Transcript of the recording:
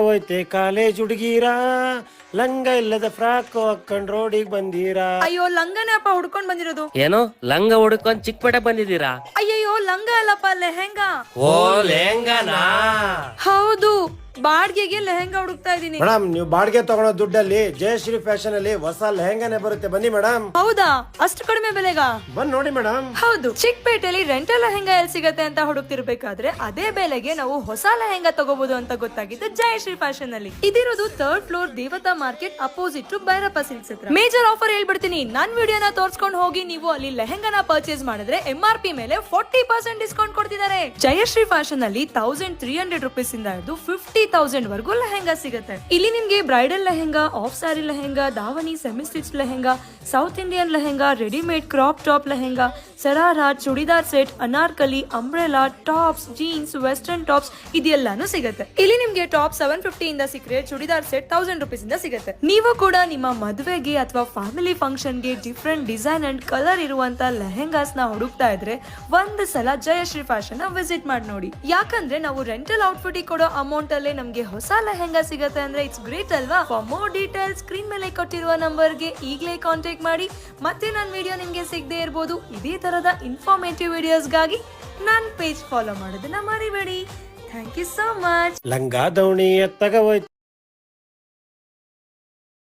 ಹೋಯ್ತೆ college ಹುಡುಗೀರಾ ಲಂಗ ಇಲ್ಲದ frock ಹಾಕೊಂಡ್ ರೋಡಿಗೆ ಬಂದೀರಾ. ಅಯ್ಯೋ ಲಂಗನೇ ಅಪ್ಪ ಹುಡ್ಕೊಂಡ್ ಬಂದಿರೋದು. ಏನೋ ಲಂಗ ಹುಡ್ಕೊಂಡ್ ಚಿಕ್ಕಪೇಟೆ ಬಂದಿದ್ದೀರಾ? ಅಯ್ಯಯ್ಯೋ ಲಂಗ ಅಲ್ಲಪ್ಪ ಲೆಹೆಂಗಾ. ಓ ಲೆಹಂಗಾನಾ? ಹೌದು, ಬಾಡ್ಗೆಗೆ ಲೆಹೆಂಗಾ ಹುಡುಕ್ತಾ ಇದೀನಿ. ಮೇಡಮ್, ನೀವು ಬಾಡಿಗೆ ತಗೊಳ್ಳೋ ದುಡ್ಡಲ್ಲಿ ಜಯಶ್ರೀ ಫ್ಯಾಷನ್ ಅಲ್ಲಿ ಹೊಸ ಲೆಹಂಗಾನೆ ಬರುತ್ತೆ, ಬನ್ನಿ ಮೇಡಮ್. ಹೌದಾ, ಅಷ್ಟು ಕಡಿಮೆ ಬೆಲೆಗಾ? ಬಂದ್ ನೋಡಿ ಮೇಡಮ್. ಹೌದು, ಚಿಕ್ಕಪೇಟೆಯಲ್ಲಿ ರೆಂಟಲ್ ಲೆಹೆಂಗಾ ಎಲ್ಲಿ ಸಿಗತ್ತೆ ಅಂತ ಹುಡುಕ್ತಿರ್ಬೇಕಾದ್ರೆ ಅದೇ ಬೆಲೆಗೆ ನಾವು ಹೊಸ ಲೆಹೆಂಗಾ ತಗೋಬಹುದು ಅಂತ ಗೊತ್ತಾಗಿದ್ದು ಜಯಶ್ರೀ ಫ್ಯಾಷನ್ ಅಲ್ಲಿ. ಇದಿರೋದು 3rd floor Devata market opposite to Bhairappa silks ಹತ್ರ. ಮೇಜರ್ ಆಫರ್ ಹೇಳ್ಬಿಡ್ತೀನಿ, ನನ್ ವಿಡಿಯೋನ ತೋರ್ಸ್ಕೊಂಡು ಹೋಗಿ ನೀವು ಅಲ್ಲಿ ಲೆಹೆಂಗಾನ ಪರ್ಚೇಸ್ ಮಾಡಿದ್ರೆ MRP ಮೇಲೆ 40% ಡಿಸ್ಕೌಂಟ್ ಕೊಡ್ತಿದ್ದಾರೆ. ಜಯಶ್ರೀ ಫ್ಯಾಷನ್ ಅಲ್ಲಿ 1300 ರುಪೀಸ್ ಇಂದ ಹಿಡಿದು 50,000 ವರೆಗೂ ಲೆಹೆಂಗಾ ಸಿಗುತ್ತೆ. ಇಲ್ಲಿ ನಿಮ್ಗೆ bridal lehenga, half sari lehenga, davani semi stitch lehenga, South Indian lehenga, readymade crop top lehenga, sharara, churidar set, Anarkali, umbrella, tops, jeans, western tops ಇದೆಲ್ಲಾನು ಸಿಗುತ್ತೆ. ಇಲ್ಲಿ ನಿಮ್ಗೆ ಟಾಪ್ 750 ಇಂದ ಸಿಕ್ಕರೆ ಚೂಡಿದಾರ್ ಸೆಟ್ 1000 ರುಪೀಸ್ ಇಂದ ಸಿಗುತ್ತೆ. ನೀವು ಕೂಡ ನಿಮ್ಮ ಮದುವೆಗೆ ಅಥವಾ ಫ್ಯಾಮಿಲಿ ಫಂಕ್ಷನ್ ಗೆ ಡಿಫ್ರೆಂಟ್ ಡಿಸೈನ್ ಅಂಡ್ ಕಲರ್ ಇರುವಂತ ಲೆಹೆಂಗಾಸ್ ನ ಹುಡುಕ್ತಾ ಇದ್ರೆ ಒಂದು ಸಲ ಜಯಶ್ರೀ ಫ್ಯಾಷನ್ ನ ವಿಸಿಟ್ ಮಾಡಿ ನೋಡಿ. ಯಾಕಂದ್ರೆ ನಾವು ರೆಂಟಲ್ ಔಟ್ಫಿಟ್ ಕೊಡೋ ಅಮೌಂಟ್ ಅಲ್ಲೇ ನಮ್ಗೆ ಹೊಸ ಲೆಹೆಂಗಾ ಸಿಗುತ್ತೆ ಅಂದ್ರೆ ಇಟ್ಸ್ ಗ್ರೇಟ್ ಅಲ್ವಾ? ಫಾರ್ ಮೋರ್ ಡೀಟೇಲ್ಸ್ ಸ್ಕ್ರೀನ್ ಮೇಲೆ ಕೊಟ್ಟಿರುವ ನಂಬರ್ಗೆ ಈಗಲೇ ಕಾಂಟ್ಯಾಕ್ಟ್ ಮಾಡಿ. ಮತ್ತೆ ನನ್ನ ವಿಡಿಯೋ ನಿಮ್ಗೆ ಸಿಗದೆ ಇರಬಹುದು. ಇದೇ ತರದ ಇನ್ಫಾರ್ಮೇಟಿವ್ ವಿಡಿಯೋಸ್ಗಾಗಿ ನನ್ನ ಪೇಜ್ ಫಾಲೋ ಮಾಡೋದನ್ನ ಮರಿಬೇಡಿ. Thank you so much. ಲಂಗ ದವಣಿ ಎತ್ತಗ ಹೋಯ್ತು.